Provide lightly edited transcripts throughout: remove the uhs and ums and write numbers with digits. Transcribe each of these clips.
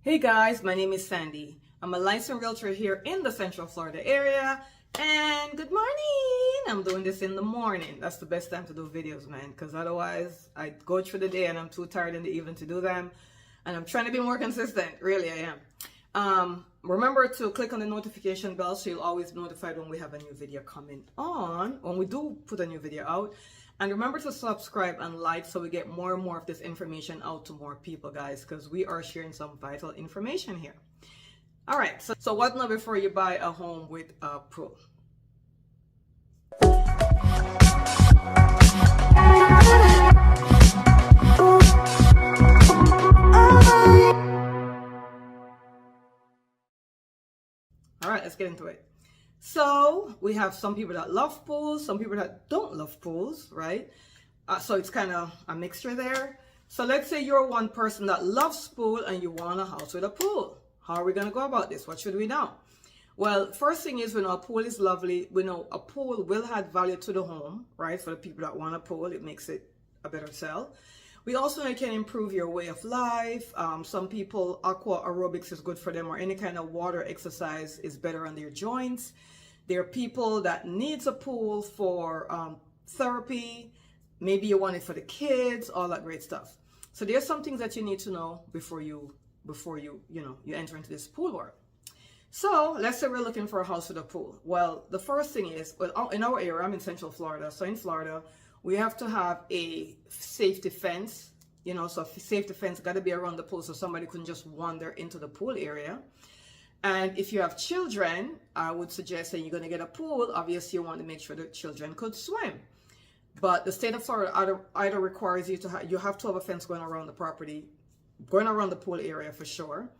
Hey guys, my name is Sandy. I'm a licensed realtor here in the Central Florida area. And good morning! I'm doing this in the morning. That's the best time to do videos, man, because otherwise I go through the day and I'm too tired in the evening to do them. And I'm trying to be more consistent. Really, I am. Remember to click on the notification bell so you'll always be notified when we have a new video coming on, when we do put a new video out. And remember to subscribe and like so we get more and more of this information out to more people, guys, because we are sharing some vital information here. All right, so what now before you buy a home with a pool? All right, let's get into it. So we have some people that love pools, some people that don't love pools, right? So it's kind of a mixture there. So let's say you're one person that loves pool and you want a house with a pool. How are we going to go about this? What should we know? Well, first thing is, we know a pool is lovely. We know a pool will add value to the home, right? For the people that want a pool, it makes it a better sell. We also know it can improve your way of life. Some people, aqua aerobics is good for them, or any kind of water exercise is better on their joints. There are people that needs a pool for therapy. Maybe you want it for the kids, all that great stuff. So there's some things that you need to know before you enter into this pool world. So let's say we're looking for a house with a pool. Well, the first thing is, well, in our area, I'm in Central Florida. So in Florida, we have to have a safety fence, so a safety fence got to be around the pool so somebody couldn't just wander into the pool area. And if you have children, I would suggest that you're going to get a pool. Obviously, you want to make sure that children could swim. But the state of Florida either requires you to have to have a fence going around the property, going around the pool area for sure.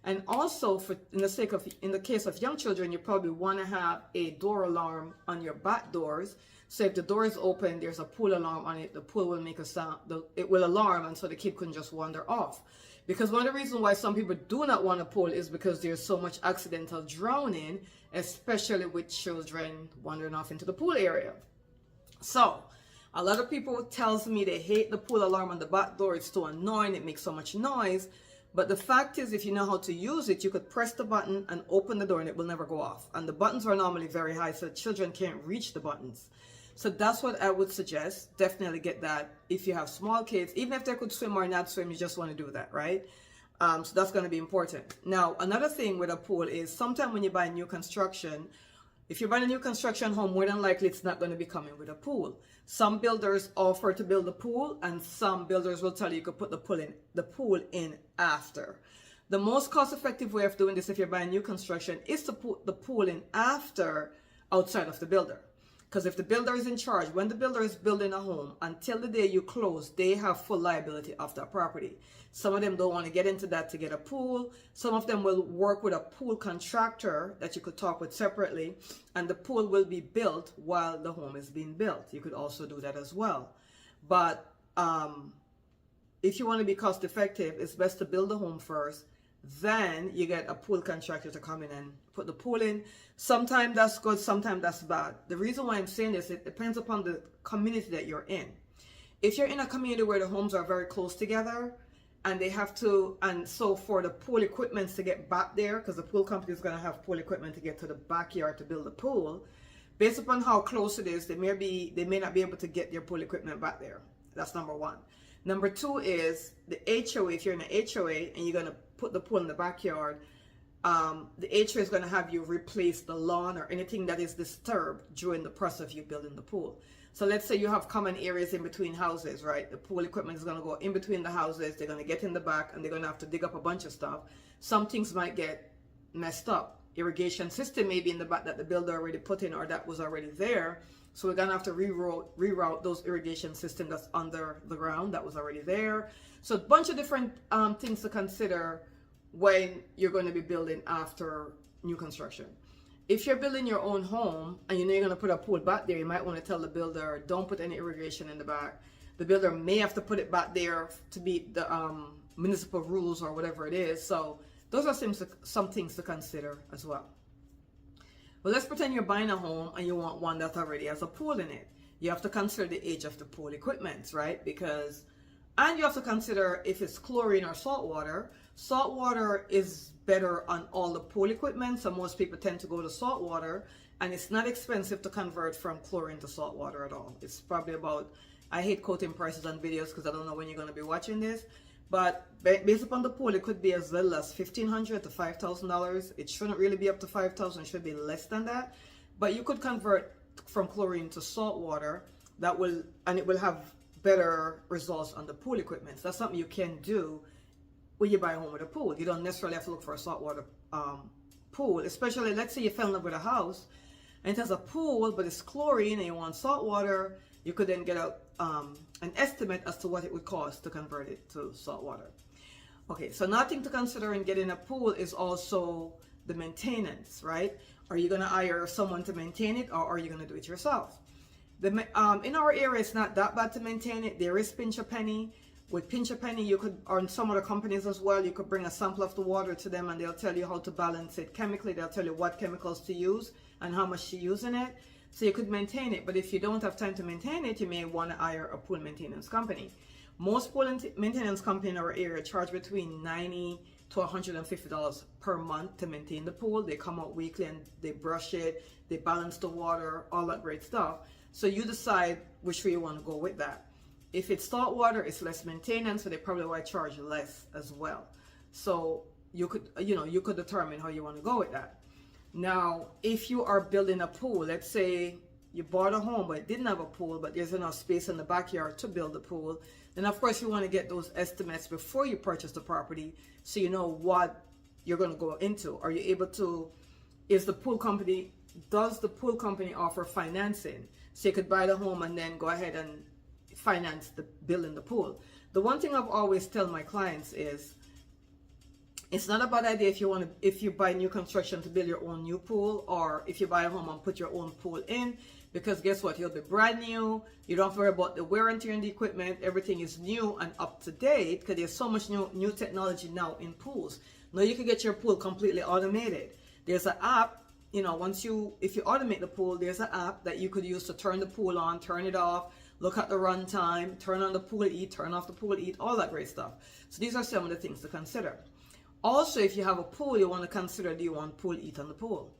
And also, in the case of young children, you probably want to have a door alarm on your back doors. So if the door is open, there's a pool alarm on it. The pool will make a sound. It will alarm, and so the kid couldn't just wander off. Because one of the reasons why some people do not want a pool is because there's so much accidental drowning, especially with children wandering off into the pool area. So a lot of people tells me they hate the pool alarm on the back door. It's too annoying. It makes so much noise. But the fact is, if you know how to use it, you could press the button and open the door and it will never go off. And the buttons are normally very high, so children can't reach the buttons. So that's what I would suggest. Definitely get that. If you have small kids, even if they could swim or not swim, you just want to do that, right? So that's going to be important. Now, another thing with a pool is sometimes when you buy new construction, if you're buying a new construction home, more than likely it's not going to be coming with a pool. Some builders offer to build a pool, and some builders will tell you could put the pool in after. The most cost-effective way of doing this if you're buying new construction is to put the pool in after, outside of the builder. Because if the builder is in charge, when the builder is building a home, until the day you close, they have full liability of that property. Some of them don't want to get into that to get a pool. Some of them will work with a pool contractor that you could talk with separately, and the pool will be built while the home is being built. You could also do that as well. But if you want to be cost effective, it's best to build the home first. Then you get a pool contractor to come in and put the pool in. Sometimes that's good, sometimes that's bad. The reason why I'm saying this, it depends upon the community that you're in. If you're in a community where the homes are very close together and they have to, and so for the pool equipment to get back there, because the pool company is going to have pool equipment to get to the backyard to build a pool, based upon how close it is, they may not be able to get their pool equipment back there. That's number one. Number two is the HOA. If you're in an HOA and you're going to put the pool in the backyard, the HOA is going to have you replace the lawn or anything that is disturbed during the process of you building the pool. So let's say you have common areas in between houses, right? The pool equipment is going to go in between the houses. They're going to get in the back and they're going to have to dig up a bunch of stuff. Some things might get messed up. Irrigation system may be in the back that the builder already put in or that was already there. So we're going to have to reroute those irrigation systems that's under the ground that was already there. So a bunch of different things to consider when you're going to be building after new construction. If you're building your own home and you know you're going to put a pool back there, you might want to tell the builder, don't put any irrigation in the back. The builder may have to put it back there to meet the municipal rules or whatever it is. So those are some things to consider as well. Well, let's pretend you're buying a home and you want one that already has a pool in it. You have to consider the age of the pool equipment, right? And you have to consider if it's chlorine or salt water. Salt water is better on all the pool equipment, so most people tend to go to salt water, and it's not expensive to convert from chlorine to salt water at all. It's probably about, I hate quoting prices on videos because I don't know when you're going to be watching this, but based upon the pool, it could be as little as $1,500 to $5,000. It shouldn't really be up to $5,000. It should be less than that, but you could convert from chlorine to salt water. That will, and it will have better results on the pool equipment. So that's something you can do when you buy a home with a pool. You don't necessarily have to look for a saltwater pool, especially let's say you fell in love with a house and it has a pool but it's chlorine and you want salt water. You could then get an estimate as to what it would cost to convert it to salt water. Okay, so nothing to consider in getting a pool is also the maintenance, right? Are you going to hire someone to maintain it, or are you going to do it yourself? In our area, it's not that bad to maintain it. There is pinch a penny. With pinch a penny, you could, or in some other companies as well, you could bring a sample of the water to them and they'll tell you how to balance it chemically. They'll tell you what chemicals to use and how much to use in it. So you could maintain it. But if you don't have time to maintain it, you may want to hire a pool maintenance company. Most pool maintenance companies in our area charge between $90 to $150 per month to maintain the pool. They come out weekly and they brush it, they balance the water, all that great stuff. So you decide which way you want to go with that. If it's salt water, it's less maintenance, so they probably will charge less as well. So you could determine how you want to go with that. Now, if you are building a pool, let's say you bought a home but it didn't have a pool, but there's enough space in the backyard to build a pool, then of course you want to get those estimates before you purchase the property so you know what you're going to go into. Are you able to, does the pool company offer financing? So you could buy the home and then go ahead and finance the building the pool. The one thing I've always tell my clients is it's not a bad idea if you buy new construction to build your own new pool, or if you buy a home and put your own pool in, because guess what, you'll be brand new. You don't have to worry about the wear and tear in the equipment. Everything is new and up to date because there's so much new technology now in pools. Now you can get your pool completely automated. There's an app, if you automate the pool, there's an app that you could use to turn the pool on, turn it off, look at the run time, turn on the pool heat, turn off the pool heat, all that great stuff. So these are some of the things to consider. Also, if you have a pool, you want to consider, do you want pool heat on the pool,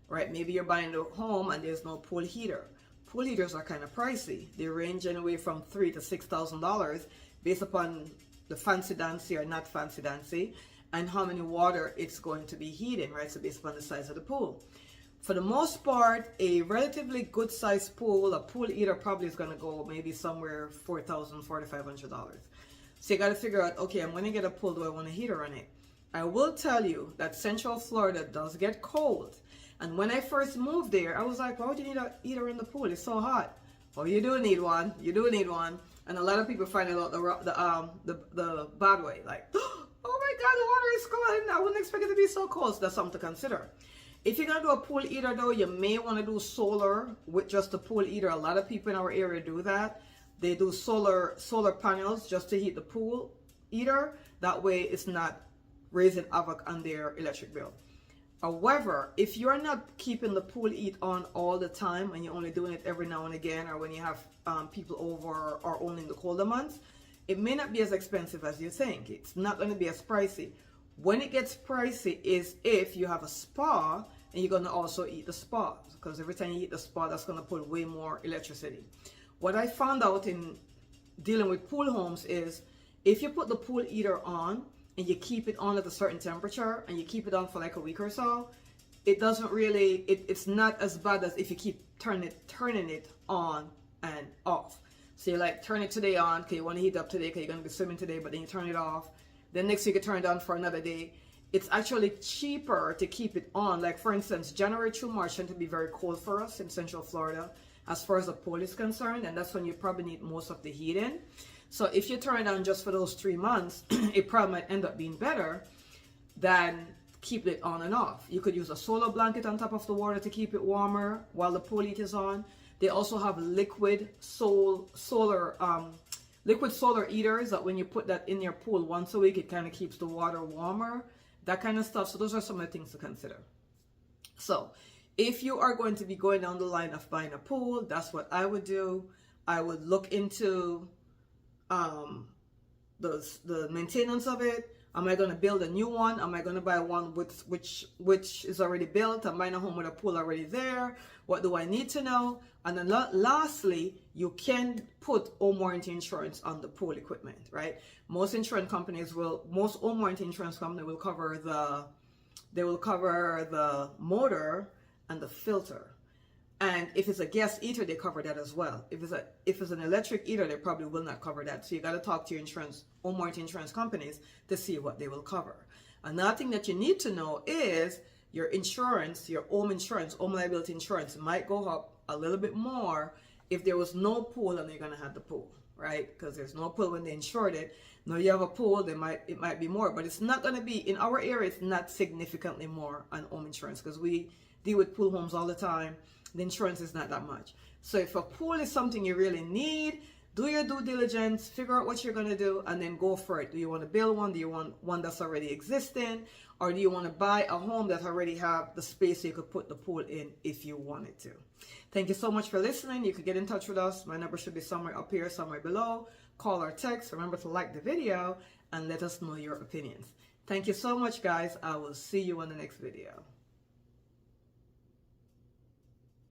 right? Maybe you're buying a home and there's no pool heater. Pool heaters are kind of pricey. They range anywhere from $3,000 to $6,000 based upon the fancy dancy or not fancy dancy and how many water it's going to be heating, right? So based upon the size of the pool. For the most part, a relatively good sized pool, a pool heater probably is going to go maybe somewhere $4,000, $4,500. So you got to figure out, okay, I'm going to get a pool. Do I want a heater on it? I will tell you that Central Florida does get cold. And when I first moved there, I was like, why would you need a heater in the pool? It's so hot. Oh, you do need one. You do need one. And a lot of people find it out the bad way. Like, oh my God, the water is cold. I wouldn't expect it to be so cold. So that's something to consider. If you're going to do a pool heater, though, you may want to do solar with just a pool heater. A lot of people in our area do that. They do solar panels just to heat the pool heater. That way it's not raising havoc on their electric bill. However, if you're not keeping the pool heat on all the time and you're only doing it every now and again, or when you have people over or only in the colder months, it may not be as expensive as you think. It's not going to be as pricey. When it gets pricey is if you have a spa and you're going to also heat the spa, because every time you heat the spa, that's going to pull way more electricity. What I found out in dealing with pool homes is if you put the pool heater on and you keep it on at a certain temperature and you keep it on for like a week or so, it doesn't really, it's not as bad as if you keep turning it on and off. So you like turn it today on, okay, you want to heat up today because you're going to be swimming today, but then you turn it off. Then next week you turn it on for another day. It's actually cheaper to keep it on. Like for instance, January through March tend to be very cold for us in Central Florida as far as the pool is concerned, and that's when you probably need most of the heating. So if you turn it on just for those 3 months, it probably might end up being better than keep it on and off. You could use a solar blanket on top of the water to keep it warmer while the pool heat is on. They also have liquid solar heaters that when you put that in your pool once a week, it kind of keeps the water warmer, that kind of stuff. So those are some of the things to consider. So if you are going to be going down the line of buying a pool, that's what I would do. I would look into the maintenance of it. Am I going to build a new one? Am I going to buy one with which is already built? I'm buying a home with a pool already there. What do I need to know? And then lastly, you can put home warranty insurance on the pool equipment, right? Most home warranty insurance company will cover the motor and the filter. And if it's a gas heater, they cover that as well. If it's an electric heater, they probably will not cover that. So you got to talk to your home warranty insurance companies to see what they will cover. Another thing that you need to know is your insurance, your home liability insurance might go up a little bit more if there was no pool and you're going to have the pool, right? Because there's no pool when they insured it. Now you have a pool, it might be more, but it's not going to be, in our area, it's not significantly more on home insurance because we deal with pool homes all the time. The insurance is not that much. So if a pool is something you really need, do your due diligence, figure out what you're going to do, and then go for it. Do you want to build one? Do you want one that's already existing? Or do you want to buy a home that already have the space so you could put the pool in if you wanted to? Thank you so much for listening. You can get in touch with us. My number should be somewhere up here, somewhere below. Call or text. Remember to like the video and let us know your opinions. Thank you so much, guys. I will see you in the next video.